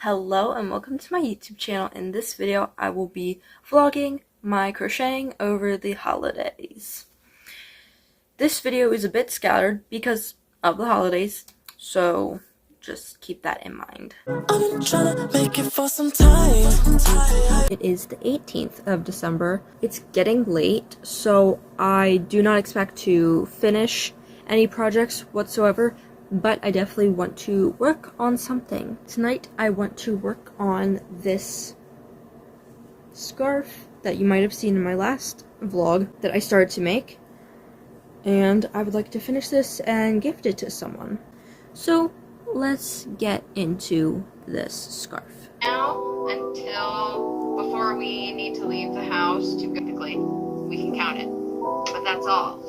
Hello and welcome to my YouTube channel. In this video, I will be vlogging my crocheting over the holidays. This video is a bit scattered because of the holidays, so just keep that in mind. I've been trying to make it for some time. It is the 18th of December. It's getting late, so I do not expect to finish any projects whatsoever, but I definitely want to work on something. Tonight I want to work on this scarf that you might have seen in my last vlog that I started to make, and I would like to finish this and gift it to someone. So let's get into this scarf. Now until before we need to leave the house to quickly, we can count it, but that's all.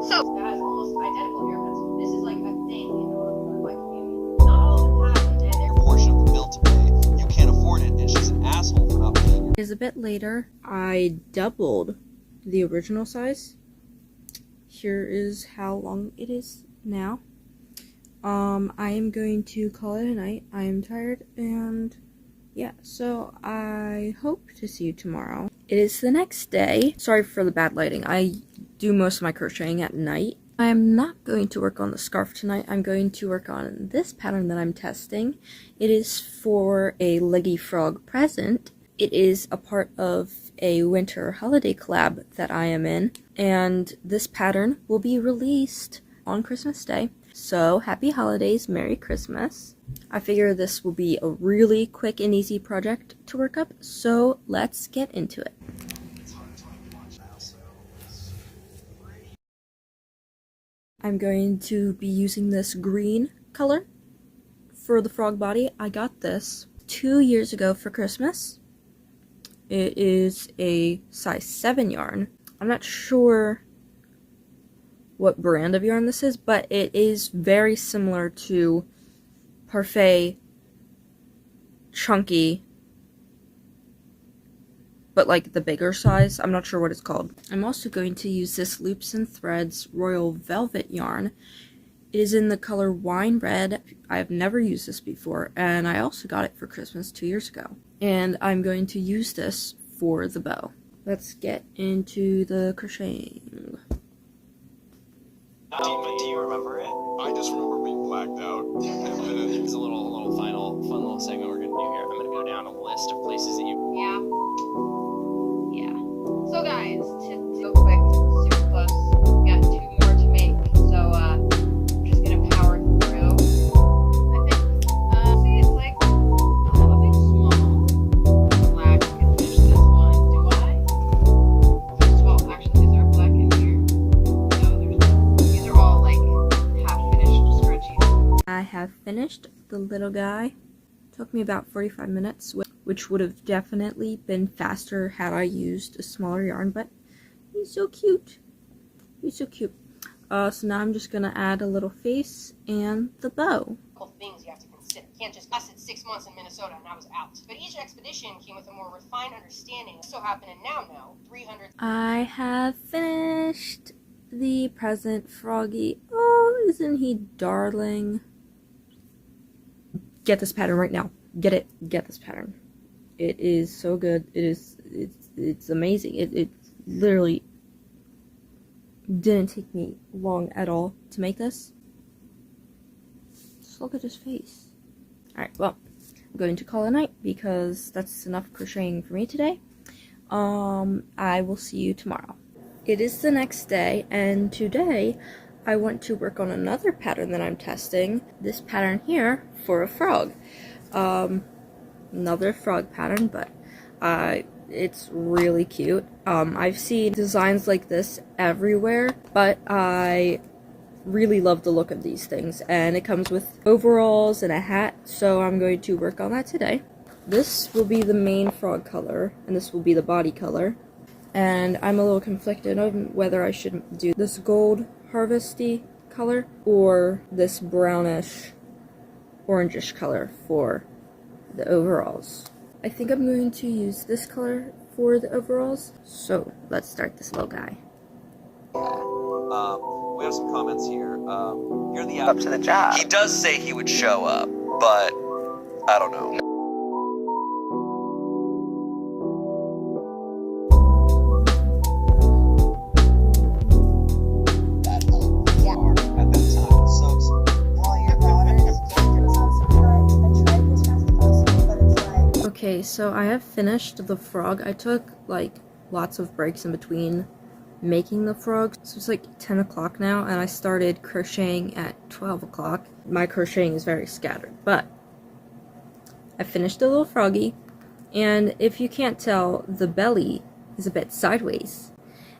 So that has almost identical haircuts. This is like a thing in the like community. Not all of them have it, and they're portion of the bill to pay. You can't afford it, and she's an asshole for not paying it. It is a bit later. I doubled the original size. Here is how long it is now. I am going to call it a night. I am tired, and yeah, so I hope to see you tomorrow. It is the next day. Sorry for the bad lighting. I do most of my crocheting at night. I am not going to work on the scarf tonight. I'm going to work on this pattern that I'm testing. It is for a Leggy Frog present. It is a part of a winter holiday collab that I am in, and this pattern will be released on Christmas Day. So happy holidays, Merry Christmas. I figure this will be a really quick and easy project to work up, so let's get into it. I'm going to be using this green color for the frog body. I got this 2 years ago for Christmas. It is a size 7 yarn. I'm not sure what brand of yarn this is, but it is very similar to Parfait Chunky, but like the bigger size. I'm not sure what it's called. I'm also going to use this Loops and Threads Royal Velvet yarn. It is in the color Wine Red. I've never used this before, and I also got it for Christmas 2 years ago. And I'm going to use this for the bow. Let's get into the crocheting. Do you remember it? I just remember being blacked out. It's a little final, fun little segment we're gonna do here. I'm gonna go down a list of places that you. yeah. So guys, to go quick, super close. We got 2 more to make, so I'm just gonna power through. I think see, it's like a little bit small. Black, I can finish this one. Do I? Well, actually, is there black in here? No, there's not. These are all like half finished scrunchies. I have finished the little guy. Took me about 45 minutes, which would have definitely been faster had I used a smaller yarn, but he's so cute. He's so cute. So now I'm just gonna add a little face and the bow. Couple things you have to consider. Can't just lasted 6 months in Minnesota and I was out. But each expedition came with a more refined understanding. So happen and now know 300. I have finished the present Froggy. Oh, isn't he darling? Get this pattern right now. Get it. Get this pattern. It is so good. It's amazing. It literally didn't take me long at all to make this. Just look at his face. Alright, well, I'm going to call it a night because that's enough crocheting for me today. I will see you tomorrow. It is the next day, and today I want to work on another pattern that I'm testing. This pattern here for a frog. Another frog pattern, but it's really cute. I've seen designs like this everywhere, but I really love the look of these things, and it comes with overalls and a hat, so I'm going to work on that today. This will be the main frog color, and this will be the body color, and I'm a little conflicted on whether I should do this gold harvesty color or this brownish orangish color for the overalls. I think I'm going to use this color for the overalls, so let's start this little guy. We have some comments here. You're the Up to the job. He does say he would show up, but I don't know. Okay, so I have finished the frog. I took like lots of breaks in between making the frog. So it's like 10 o'clock now, and I started crocheting at 12 o'clock. My crocheting is very scattered, but I finished the little froggy, and if you can't tell, the belly is a bit sideways.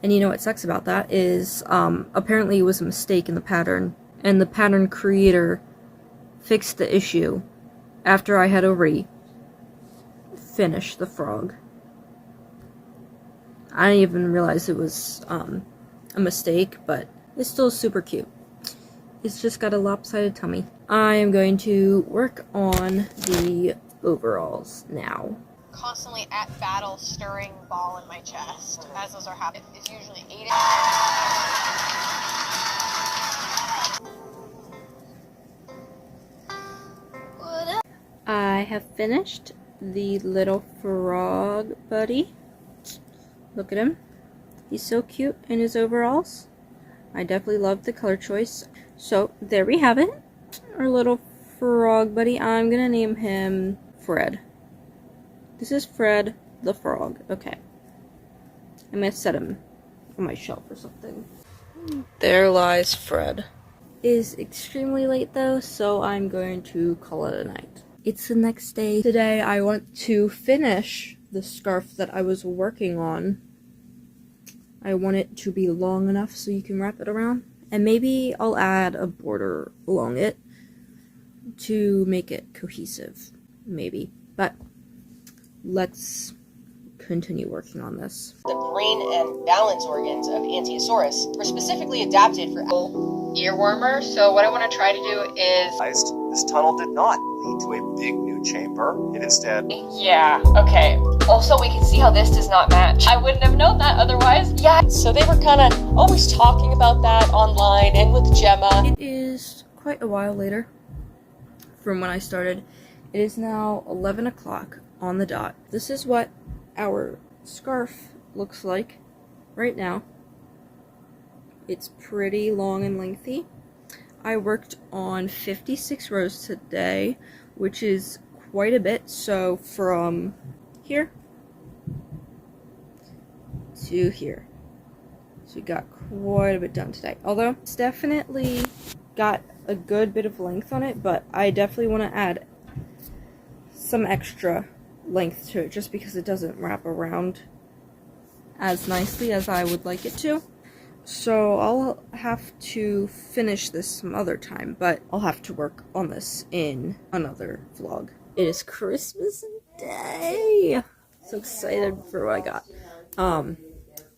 And you know what sucks about that is apparently it was a mistake in the pattern, and the pattern creator fixed the issue after I had already finished the frog. I didn't even realize it was a mistake, but it's still super cute. It's just got a lopsided tummy. I am going to work on the overalls now. Constantly at battle, stirring ball in my chest as those are happening. It's usually 8 inches. I have finished the little frog buddy. Look at him. He's so cute in his overalls. I definitely love the color choice. So there we have it. Our little frog buddy. I'm gonna name him Fred. This is Fred the frog. Okay. I'm gonna set him on my shelf or something. There lies Fred. It is extremely late though, so I'm going to call it a night. It's the next day. Today I want to finish the scarf that I was working on. I want it to be long enough so you can wrap it around. And maybe I'll add a border along it to make it cohesive. Maybe. But let's continue working on this. The brain and balance organs of Ankylosaurus were specifically adapted for Earwormer. So what I want to try to do is... This tunnel did not lead to a big new chamber. It instead... Yeah, okay. Also, we can see how this does not match. I wouldn't have known that otherwise. Yeah. So they were kind of always talking about that online and with Gemma. It is quite a while later from when I started. It is now 11 o'clock on the dot. This is what our scarf looks like right now. It's pretty long and lengthy. I worked on 56 rows today, which is quite a bit. So from here to here. So we got quite a bit done today. Although it's definitely got a good bit of length on it, but I definitely want to add some extra length to it just because it doesn't wrap around as nicely as I would like it to. So I'll have to finish this some other time, but I'll have to work on this in another vlog. It is Christmas Day! So excited for what I got. I'm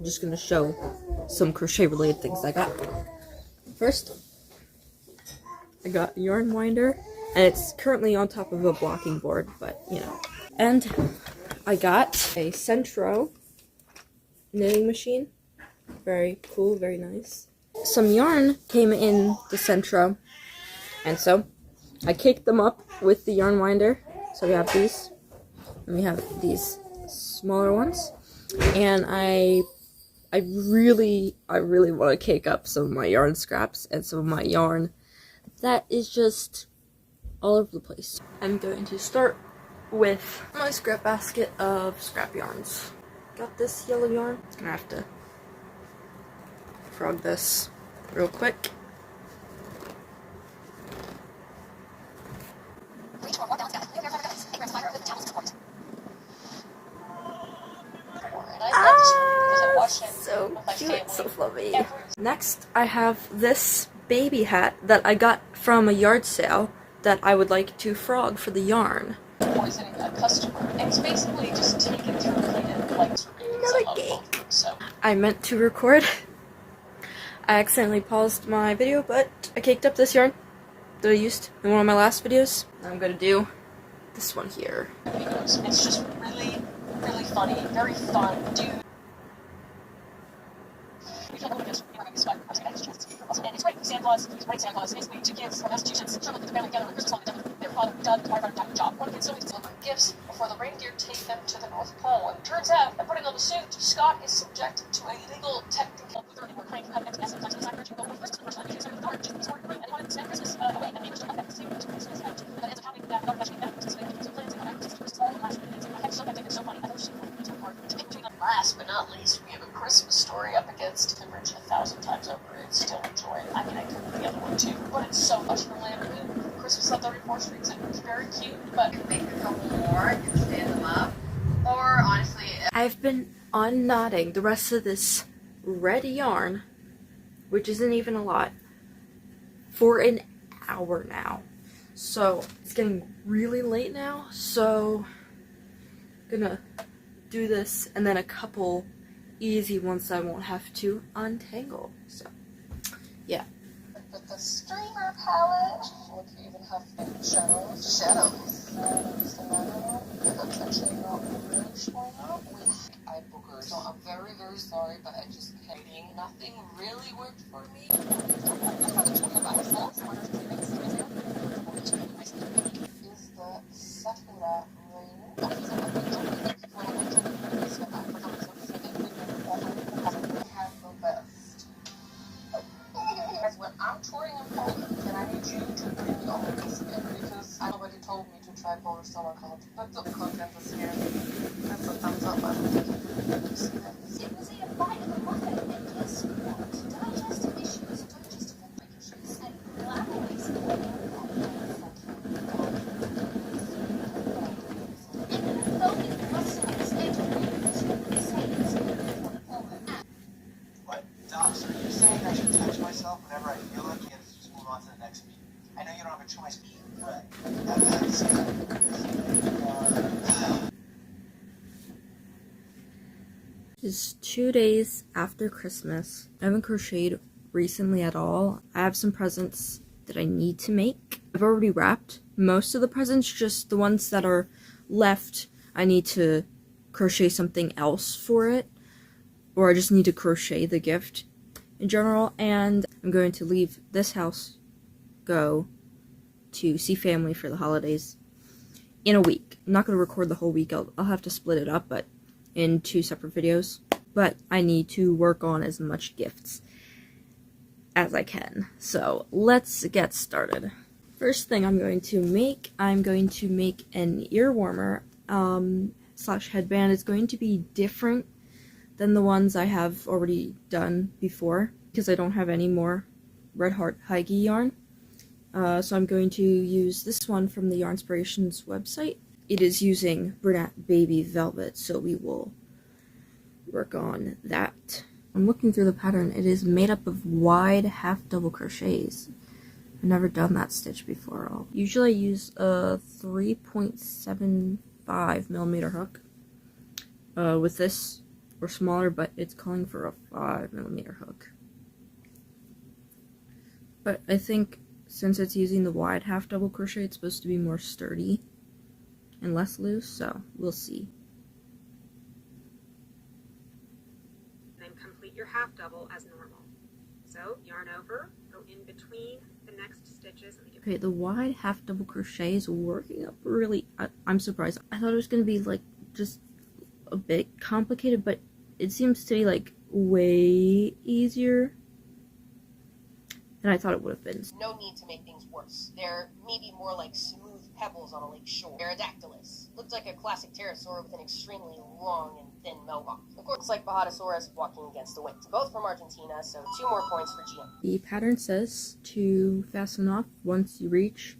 just gonna show some crochet related things I got. First, I got a yarn winder, and it's currently on top of a blocking board, but you know. And I got a Centro knitting machine. Very cool, very nice. Some yarn came in the Centro, and so I caked them up with the yarn winder. So we have these, and we have these smaller ones, and I really want to cake up some of my yarn scraps and some of my yarn that is just all over the place. I'm going to start with my scrap basket of scrap yarns. Got this yellow yarn. I'm gonna have to frog this real quick. So cute, so fluffy. Next, I have this baby hat that I got from a yard sale that I would like to frog for the yarn. Poisoning a customer. And it's basically just taken through cleaning like Another cake. So I meant to record. I accidentally paused my video, but I caked up this yarn that I used in one of my last videos. I'm gonna do this one here. It's just really, really funny, very fun, dude. And it's great for Santa Claus. He's right, Santa Claus. Basically, two kids from Massachusetts show up with the family together on Christmas holiday. Their father, Doug, the firefighter, died job. One kid still needs to deliver gifts before the reindeer take them to the North Pole. And it turns out that putting on the suit, Scott is subjected to a legal technical I've been unknotting the rest of this red yarn, which isn't even a lot, for an hour now. So it's getting really late now, so I'm gonna do this and then a couple easy ones I won't have to untangle. So yeah. With the streamer palette, look, you even have shadows. It looks actually not really showing up. Eye boogers. So I'm very, very sorry, but I just can't. Nothing really worked for me. Is the sakura ring? Have the best. When I'm touring in Poland, and I need you to bring me all this in because nobody told me to try Polish summer content. But the content is here. That's a thumbs up. I don't think you can see that. It was a bite of the muffin, and guess what? Digestive issues, digestible breakages, and blackberries. What? Doc, so are you saying I should touch myself whenever I feel like it? Just move on to the next beat. I know you don't have a choice, but that's It's 2 days after Christmas. I haven't crocheted recently at all. I have some presents that I need to make. I've already wrapped most of the presents, just the ones that are left I need to crochet something else for it, or I just need to crochet the gift in general. And I'm going to leave this house, go to see family for the holidays in a week. I'm not going to record the whole week. I'll have to split it up, but in 2 separate videos. But I need to work on as much gifts as I can. So let's get started. First thing I'm going to make an ear warmer slash headband. It's going to be different than the ones I have already done before because I don't have any more Red Heart Heige yarn. So I'm going to use this one from the Yarnspirations website. It is using Brunette Baby Velvet, so we will work on that. I'm looking through the pattern. It is made up of wide half double crochets. I've never done that stitch before. Usually I use a 3.75 millimeter hook with this, or smaller, but it's calling for a 5 millimeter hook. But I think since it's using the wide half double crochet, it's supposed to be more sturdy and less loose, so we'll see. Then complete your half double as normal. So yarn over, go in between the next stitches. Okay, the wide half double crochet is working up really. I'm surprised. I thought it was gonna be like just a bit complicated, but it seems to be like way easier than I thought it would have been. No need to make things worse. They're maybe more like smooth pebbles on a lake shore. Aerodactylus. Looked like a classic pterosaur with an extremely long and thin mohawk. Of course, it's like Bajatosaurus walking against the wind. Both from Argentina, so 2 more points for GM. The pattern says to fasten off once you reach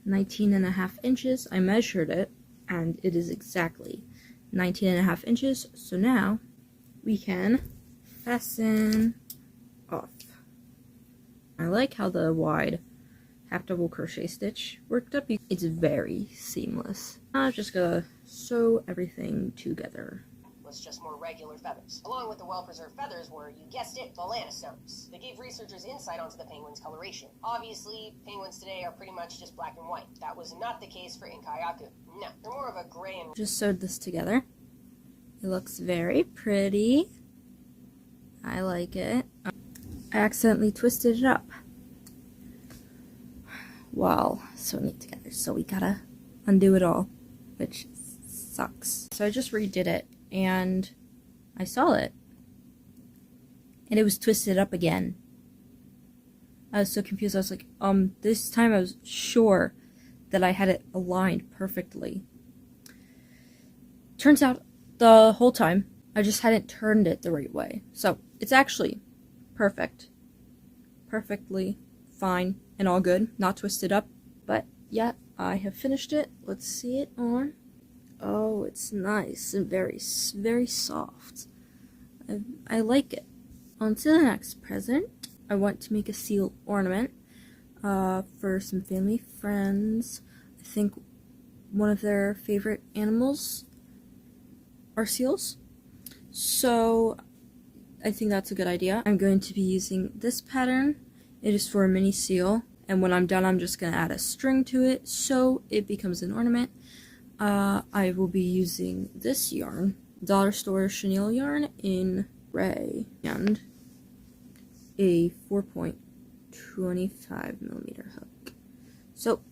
19.5 inches. I measured it, and it is exactly 19.5 inches. So now we can fasten off. I like how the wide half double crochet stitch worked up. It's very seamless. I'm just gonna sew everything together. Was just more regular feathers. Along with the well-preserved feathers were, you guessed it, melanosomes. They gave researchers insight onto the penguin's coloration. Obviously, penguins today are pretty much just black and white. That was not the case for Inkayaku. No, they're more of a gray and... Just sewed this together. It looks very pretty. I like it. I accidentally twisted it up while sewing it together, so we gotta undo it all, which sucks. So I just redid it, and I saw it, and it was twisted up again. I was so confused. I was like, this time I was sure that I had it aligned perfectly. Turns out the whole time I just hadn't turned it the right way. So it's actually perfect. Perfectly fine and all good. Not twisted up. But yeah, I have finished it. Let's see it on. Oh, it's nice and very, very soft. I like it. On to the next present. I want to make a seal ornament for some family friends. I think one of their favorite animals are seals. So I think that's a good idea. I'm going to be using this pattern. It is for a mini seal. And when I'm done, I'm just going to add a string to it so it becomes an ornament. I will be using this yarn, dollar store chenille yarn in gray, and a 4.25 millimeter hook. So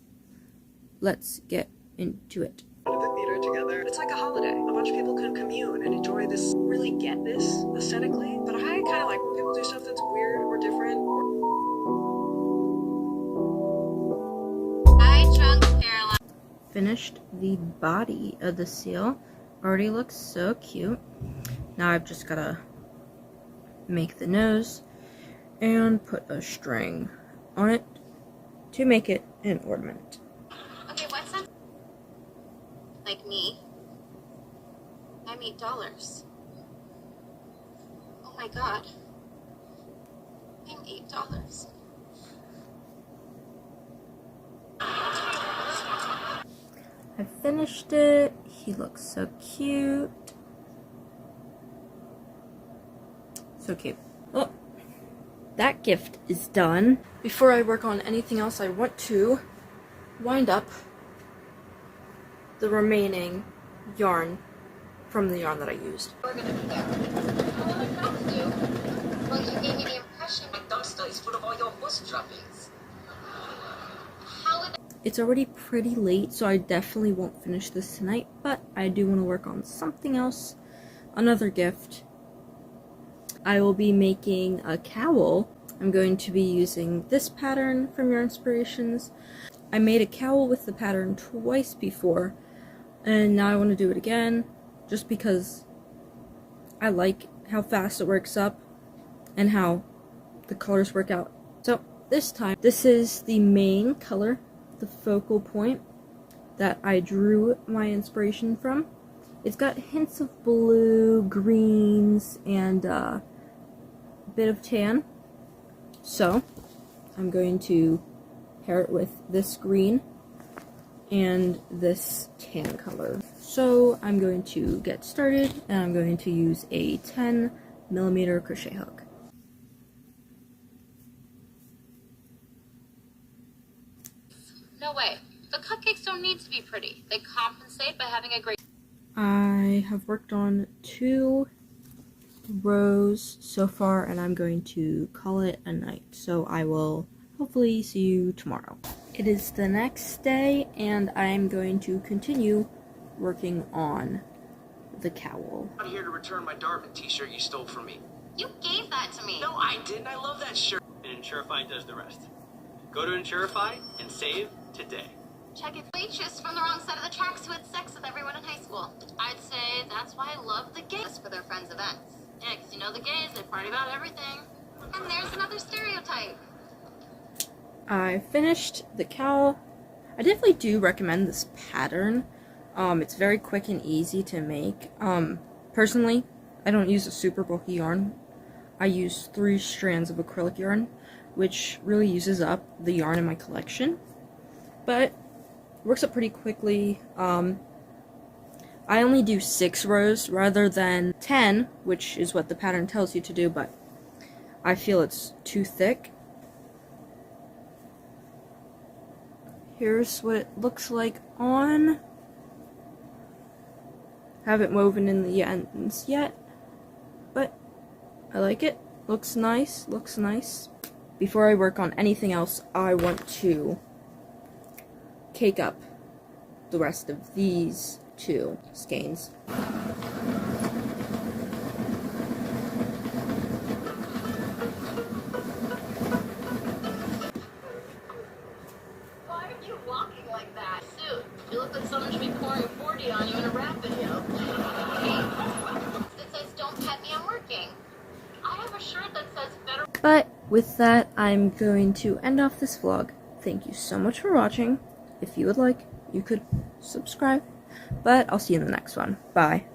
let's get into it. The theater together. It's like a holiday. A bunch of people can commune and enjoy this, really get this aesthetically. But I kind of like when people do stuff that's weird or different. Hi, Trunk Caroline. Finished the body of the seal. Already looks so cute. Now I've just gotta make the nose and put a string on it to make it an ornament. Okay, what's that? Like me? I'm $8. Oh my god. I'm $8. I finished it. He looks so cute. So cute. Well, that gift is done. Before I work on anything else, I want to wind up the remaining yarn from the yarn that I used. We're gonna be there. What am I about to do? Well, you gave me the impression My dumpster is full of all your horse droppings. how would It's already pretty late, so I definitely won't finish this tonight, but I do want to work on something else. Another gift. I will be making a cowl. I'm going to be using this pattern from Your Inspirations. I made a cowl with the pattern twice before, and now I want to do it again, just because I like how fast it works up and how the colors work out. So this time, this is the main color, the focal point that I drew my inspiration from. It's got hints of blue, greens, and a bit of tan. So I'm going to pair it with this green and this tan color. So I'm going to get started, and I'm going to use a 10 millimeter crochet hook. No way. The cupcakes don't need to be pretty. They compensate by having a great I have worked on 2 rows so far, and I'm going to call it a night. So I will hopefully see you tomorrow. It is the next day, and I'm going to continue working on the cowl. I'm here to return my Darwin t-shirt you stole from me. You gave that to me. No, I didn't. I love that shirt. And Insurify does the rest. Go to Insurify and save today. Check it. Waitress from the wrong side of the tracks who had sex with everyone in high school. I'd say that's why I love the gays for their friends' events. Yeah, 'cause you know the gays, they party about everything. And there's another stereotype. I finished the cowl. I definitely do recommend this pattern. It's very quick and easy to make. Personally, I don't use a super bulky yarn. I use 3 strands of acrylic yarn, which really uses up the yarn in my collection. But works up pretty quickly. I only do 6 rows rather than 10, which is what the pattern tells you to do, but I feel it's too thick. Here's what it looks like on. Haven't woven in the ends yet, but I like it. Looks nice, looks nice. Before I work on anything else, I want to cake up the rest of these 2 skeins. Why are you walking like that? Suit, you look like someone should be pouring 40 on you in a rap video. It says, don't pet me, I'm working. I have a shirt that says better. But with that, I'm going to end off this vlog. Thank you so much for watching. If you would like, you could subscribe. But I'll see you in the next one. Bye.